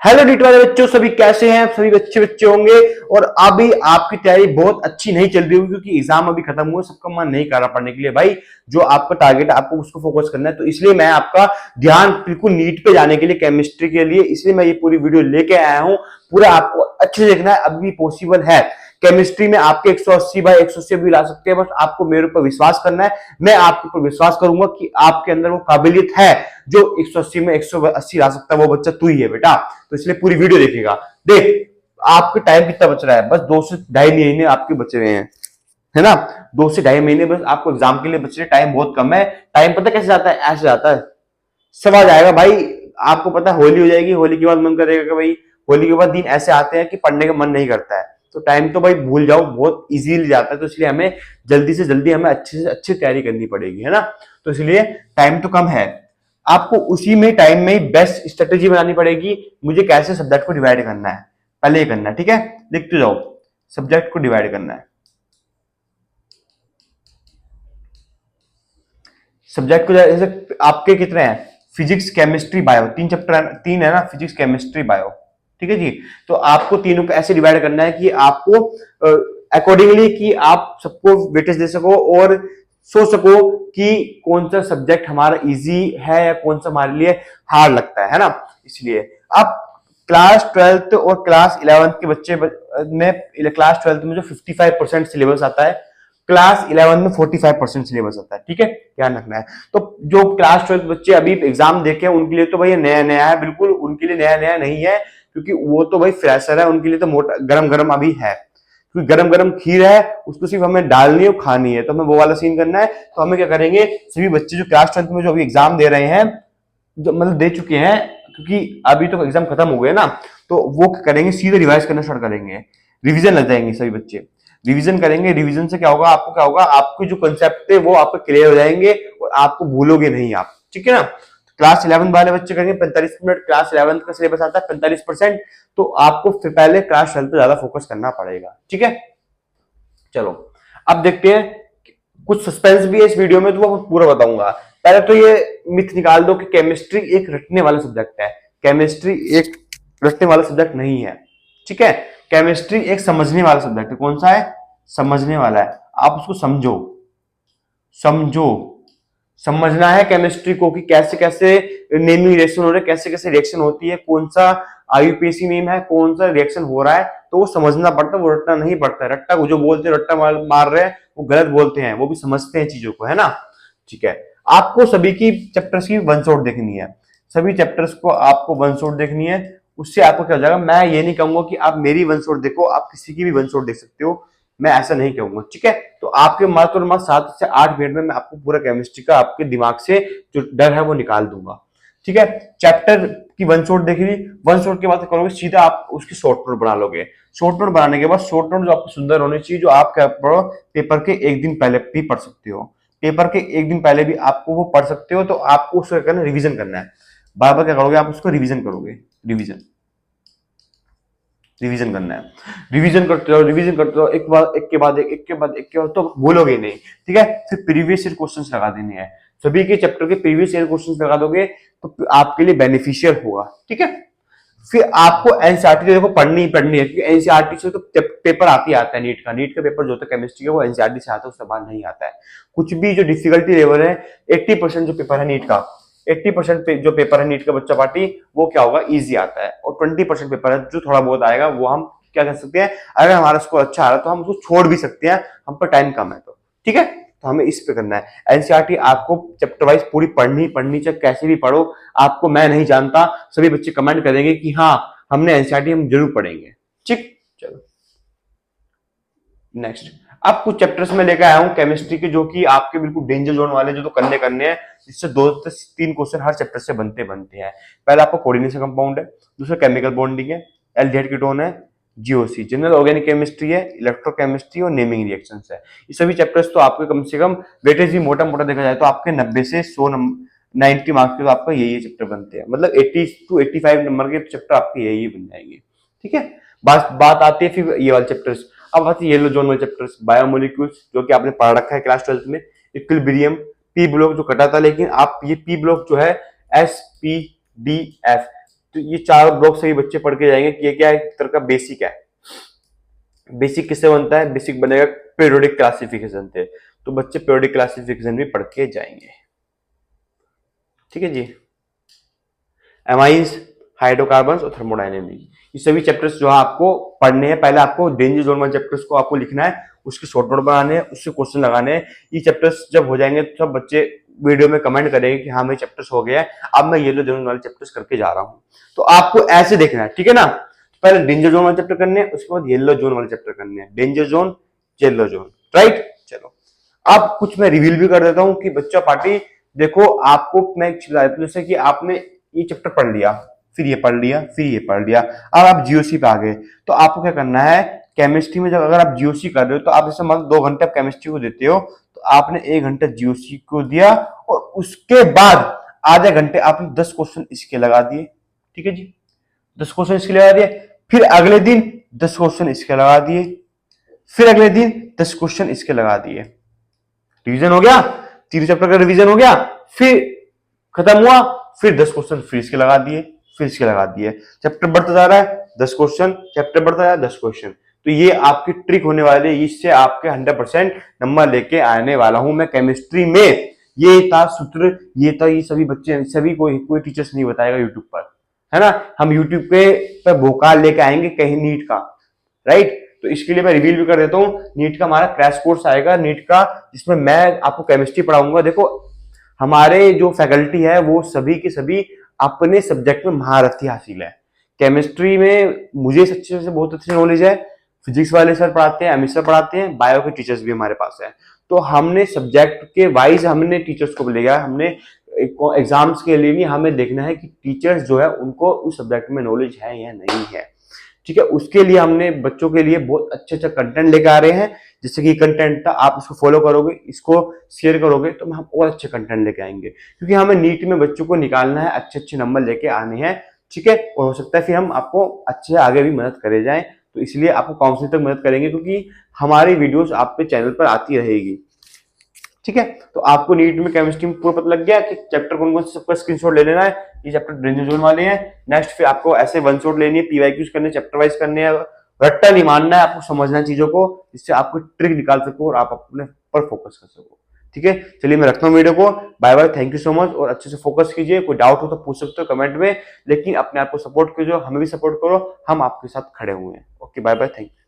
Hello NEET वाले बच्चों, सभी कैसे हैं? सभी अच्छे बच्चे होंगे। और अभी आपकी तैयारी बहुत अच्छी नहीं चल रही होगी क्योंकि एग्जाम अभी खत्म हुआ, सबका मन नहीं कर रहा पढ़ने के लिए। भाई जो आपका टारगेट है आपको उसको फोकस करना है, तो इसलिए मैं आपका ध्यान बिल्कुल नीट पे जाने के लिए, केमिस्ट्री के लिए, इसलिए मैं ये पूरी वीडियो लेके आया हूँ। पूरा आपको अच्छे से देखना है, अभी पॉसिबल है। केमिस्ट्री में आपके 180 बाय 180 भी ला सकते हैं, बस आपको मेरे ऊपर विश्वास करना है। मैं आपके ऊपर विश्वास करूंगा कि आपके अंदर वो काबिलियत है जो 180 में 180 ला सकता है, वो बच्चा तू ही है बेटा। तो इसलिए पूरी वीडियो देखेगा। देख, आपके टाइम कितना बच रहा है? बस 2 से 2.5 महीने आपके बच रहे हैं, है ना। 2 से 2.5 महीने बस आपको एग्जाम के लिए बच रहे, टाइम बहुत कम है। टाइम पता कैसे जाता है? ऐसे जाता है, सब आ जाएगा भाई। आपको पता है होली हो जाएगी, होली के बाद मन करेगा कि भाई, होली के बाद दिन ऐसे आते हैं कि पढ़ने का मन नहीं करता है। तो टाइम तो भाई भूल जाओ, बहुत इजीली जाता है। तो इसलिए हमें जल्दी से जल्दी हमें अच्छे से अच्छी तैयारी करनी पड़ेगी, है ना। तो इसलिए टाइम तो कम है, आपको उसी में टाइम में ही बेस्ट स्ट्रेटेजी बनानी पड़ेगी। मुझे कैसे सब्जेक्ट को डिवाइड करना है, पहले ये करना है, ठीक है। लिखते जाओ, सब्जेक्ट को डिवाइड करना है। सब्जेक्ट को जैसे आपके कितने हैं? फिजिक्स, केमिस्ट्री, बायो, 3 चैप्टर, 3 है ना, फिजिक्स, केमिस्ट्री, बायो। ठीक है जी। तो आपको तीनों को ऐसे डिवाइड करना है कि आपको अकॉर्डिंगली कि आप सबको वेटेज दे सको और सोच सको कि कौन सा सब्जेक्ट हमारा इजी है या कौन सा हमारे लिए हार्ड लगता है ना। इसलिए आप क्लास 12th और क्लास 11th के बच्चे में, क्लास 12th में जो 55% सिलेबस आता है, क्लास 11 में 45% सिलेबस आता है, ठीक है, ध्यान रखना है। तो जो क्लास 12 बच्चे अभी एग्जाम देखे उनके लिए तो भाई नया नया है, बिल्कुल उनके लिए नया नया नहीं है, क्योंकि वो तो भाई फ्रेशर है, उनके लिए तो मोटा गरम गरम अभी है, क्योंकि गरम गरम खीर है, उसको सिर्फ हमें डालनी है और खानी है। तो हमें वो वाला सीन करना है। तो हमें क्या करेंगे, सभी बच्चे जो क्लास 12 में जो अभी एग्जाम दे रहे हैं, जो मतलब दे चुके हैं, क्योंकि अभी तो एग्जाम खत्म हो गए ना, तो वो करेंगे सीधे रिवाइज करना स्टार्ट करेंगे, रिवीजन लग जाएंगे सभी बच्चे। रिवीजन करेंगे, रिवीजन से क्या होगा, आपको क्या होगा, आपके जो कंसेप्ट थे वो आपको क्लियर हो जाएंगे और आपको भूलोगे नहीं आप, ठीक है ना। क्लास 11 वाले बच्चे करेंगे 45 मिनट, क्लास 11 का सिलेबस आता है 45%, तो आपको फिर पहले क्लास 12 पे ज्यादा फोकस करना पड़ेगा, ठीक है। चलो अब देखते हैं, कुछ सस्पेंस भी है इस वीडियो में, तो वो पूरा बताऊंगा। पहले तो ये मिथ निकाल दो कि केमिस्ट्री एक रटने वाला सब्जेक्ट है। केमिस्ट्री एक रटने वाला सब्जेक्ट नहीं है, ठीक है। केमिस्ट्री एक समझने वाला सब्जेक्ट है। कौन सा है? समझने वाला है। आप उसको समझो, समझो, समझना है केमिस्ट्री को कि कैसे कैसे नेमिंग रिएक्शन हो रहे हैं, कैसे कैसे रिएक्शन होती है, कौन सा आईयूपीएसी नेम है, कौन सा रिएक्शन हो रहा है, तो वो समझना पड़ता है, वो रटना नहीं पड़ता है। रट्टा जो बोलते हैं, रट्टा मार रहे हैं, वो गलत बोलते हैं, वो भी समझते हैं चीजों को, है ना। ठीक है, आपको सभी की चैप्टर्स की वन शॉट देखनी है, सभी चैप्टर्स को आपको वन शॉट देखनी है। उससे आपको क्या हो जाएगा, मैं ये नहीं कहूंगा कि आप मेरी वन शॉट देखो, आप किसी की भी वन शॉट देख सकते हो, मैं ऐसा नहीं कहूंगा, ठीक है। तो आपके मात्र और मात्र 7 से 8 मिनट में मैं आपको पूरा केमिस्ट्री का आपके दिमाग से जो डर है वो निकाल दूंगा, ठीक है। चैप्टर की वन शॉट देख ली, वन शॉट के बाद करोगे सीधा आप उसकी शॉर्ट नोट बना लोगे। शॉर्ट नोट बनाने के बाद शॉर्ट नोट जो आपको सुंदर होनी चाहिए, जो आप क्या पढ़ो, पेपर के एक दिन पहले भी पढ़ सकते हो, पेपर के एक दिन पहले भी आपको वो पढ़ सकते हो। तो आपको उसको करना, रिविजन करना है। बार बार क्या करोगे, आप उसको रिविजन करोगे, रिविजन रिवीजन करना है। रिवीजन करते रहो, रिवीजन करते रहो, एक बार एक के बाद एक के बाद एक के बाद, तो भूलोगे नहीं, ठीक है। फिर प्रीवियस ईयर क्वेश्चंस लगा देने हैं, सभी के चैप्टर के प्रीवियस ईयर क्वेश्चंस लगा दोगे तो आपके लिए बेनिफिशियल होगा, ठीक है। फिर आपको एनसीईआरटी देखो पढ़नी ही पढ़नी है, क्योंकि एनसीईआरटी से तो पेपर आता है नीट का पेपर जो होता है केमिस्ट्री का, वो एनसीईआरटी से आता है, उससे बाहर नहीं आता है। कुछ भी जो डिफिकल्टी लेवल है, 80% जो पेपर है नीट का, 80% जो पेपर है नीट का बच्चा पार्टी, वो क्या होगा, इजी आता है। और 20% पेपर है जो थोड़ा बहुत आएगा, वो हम क्या कर सकते हैं, अगर हमारा स्कोर अच्छा आ रहा है तो हम उसको छोड़ भी सकते हैं, हम पर टाइम कम है तो, ठीक है। तो हमें इस पे करना है। एनसीईआरटी आपको चैप्टर वाइज पूरी पढ़नी चाहे कैसे भी पढ़ो, आपको मैं नहीं जानता, सभी बच्चे कमेंट करेंगे कि हाँ हमने एनसीईआरटी हम जरूर पढ़ेंगे, ठीक। चलो नेक्स्ट, अब कुछ चैप्टर्स में लेकर आया हूं केमिस्ट्री के, जो कि आपके बिल्कुल डेंजर जोन वाले, जो तो करने हैं, जिससे 2 से 3 क्वेश्चन हर चैप्टर से बनते हैं। पहला आपको कोऑर्डिनेशन कंपाउंड है, दूसरा केमिकल बॉन्डिंग है, एल्डिहाइड कीटोन है, जीओसी जनरल ऑर्गेनिक केमिस्ट्री है, इलेक्ट्रोकेमिस्ट्री और नेमिंग रिएक्शंस है। ये सभी चैप्टर्स तो आपके कम से कम वेटेज भी मोटा मोटा देखा जाए तो आपके 90 से 100 90 मार्क्स के तो आपका यही चैप्टर बनते हैं, मतलब 80 to 85 नंबर के चैप्टर आपके यही बन जाएंगे, ठीक है। बात आती है फिर ये वाले चैप्टर्स। अब आती है येलो जोन वाले चैप्टर्स, बायोमोलिक्यूल्स, जो कि आपने पढ़ रखा है क्लास 12 में, इक्विलिब्रियम, पी ब्लॉक जो कटा था, लेकिन आप ये पी ब्लॉक जो है, एस पी डी एफ, तो ये 4 ब्लॉक से ही बच्चे पढ़ के जाएंगे कि ये क्या है, एक तरह का बेसिक है। बेसिक किससे बनता है? बेसिक बनेगा पीरियोडिक क्लासिफिकेशन से। तो बच्चे पीरियोडिक क्लासिफिकेशन भी पढ़ के जाएंगे। ठीक है जी। एमाइंस, हाइड्रोकार्बन्स और थर्मोडायनेमिक्स, ये सभी चैप्टर्स जो है आपको पढ़ने हैं। पहले आपको डेंजर जोन वाले चैप्टर्स को आपको लिखना है, उसके शॉर्ट नोट बनाने हैं, उससे क्वेश्चन लगाने हैं। ये चैप्टर्स जब हो जाएंगे तो सब बच्चे वीडियो में कमेंट करेंगे कि हाँ मेरे चैप्टर्स हो गया है, अब मैं येलो जोन वाले चैप्टर्स करके जा रहा हूँ। तो आपको ऐसे देखना है, ठीक है ना। पहले डेंजर जोन वाले चैप्टर करने हैं, उसके बाद येलो जोन वाले चैप्टर करने हैं। Danger zone, yellow zone, right. चलो अब कुछ मैं रिवील भी कर देता हूँ कि बच्चा पार्टी देखो, आपको मैं एक चीज बता देता हूं, जैसे कि आपने ये चैप्टर पढ़ लिया, फिर ये पढ़ लिया, फिर ये पढ़ लिया, अब आप जीओसी पे आ गए। तो आपको क्या करना है, केमिस्ट्री में जब अगर आप जीओसी कर रहे हो तो आप जैसे मान 2 घंटे आप केमिस्ट्री को देते हो, तो आपने 1 घंटा जीओसी को दिया और उसके बाद आधे घंटे आपने 10 क्वेश्चन इसके लगा दिए। ठीक है जी, 10 क्वेश्चन इसके लगा दिए, फिर अगले दिन 10 क्वेश्चन इसके लगा दिए, फिर अगले दिन 10 क्वेश्चन इसके लगा दिए। रिवीजन हो गया, 3 चैप्टर का रिवीजन हो गया, फिर खत्म हुआ, फिर 10 क्वेश्चन फिर इसके लगा दिए, फिर इसके लगा दिए। चैप्टर बढ़ता जा रहा है, 10 क्वेश्चन, चैप्टर बढ़ता जा रहा है, 10 क्वेश्चन। तो ये आपकी ट्रिक होने वाली है, इससे आपके 100% नंबर लेके आने वाला हूं मैं केमिस्ट्री में। ये था सूत्र, ये था, ये सभी बच्चे, सभी कोई टीचर्स नहीं बताएगा यूट्यूब पर, है ना। हम यूट्यूब पे भोकाल लेके आएंगे कहीं नीट का, राइट। तो इसके लिए मैं रिवील भी कर देता हूँ, नीट का हमारा क्रैश कोर्स आएगा नीट का, जिसमें मैं आपको केमिस्ट्री पढ़ाऊंगा। देखो हमारे जो फैकल्टी है वो सभी के सभी अपने सब्जेक्ट में महारथी हासिल है। केमिस्ट्री में मुझे सच्चे से बहुत अच्छी नॉलेज है, फिजिक्स वाले सर पढ़ाते हैं, एमई सर पढ़ाते हैं, बायो के टीचर्स भी हमारे पास है। तो हमने सब्जेक्ट के वाइज हमने टीचर्स को लिया, हमने एग्जाम्स के लिए भी हमें देखना है कि टीचर्स जो है उनको उस सब्जेक्ट में नॉलेज है या नहीं है। ठीक है, उसके लिए हमने बच्चों के लिए बहुत अच्छे अच्छा कंटेंट लेकर आ रहे हैं। जैसे कि कंटेंट था, आप इसको फॉलो करोगे, इसको शेयर करोगे तो हम और अच्छे कंटेंट लेके आएंगे, क्योंकि हमें नीट में बच्चों को निकालना है, अच्छे अच्छे नंबर लेके आने हैं। ठीक है, और हो सकता है फिर हम आपको अच्छे आगे भी मदद करे जाए, तो इसलिए आपको काउंसलिंग तक मदद करेंगे, क्योंकि हमारी वीडियोस आपके चैनल पर आती रहेगी। ठीक है, तो आपको नीट में केमिस्ट्री में पूरा पता लग गया कि चैप्टर कौन कौन से, सबका स्क्रीनशॉट ले लेना है। ये चैप्टर डेंजर जोन वाले हैं। नेक्स्ट फिर आपको ऐसे वन शॉट लेनी है, पीवाईक्यूज करने, चैप्टर वाइज करने हैं, रट्टा नहीं मानना है, आपको समझना है चीजों को, जिससे आपको ट्रिक निकाल सको और आप अपने पर फोकस कर सको। ठीक है, चलिए मैं रखता हूँ वीडियो को। Bye bye, thank you so much, और अच्छे से फोकस कीजिए। कोई डाउट हो तो पूछ सकते हो कमेंट में, लेकिन अपने आप को सपोर्ट कीजिए, हमें भी सपोर्ट करो, हम आपके साथ खड़े हुए हैं। Okay, bye bye, thank you.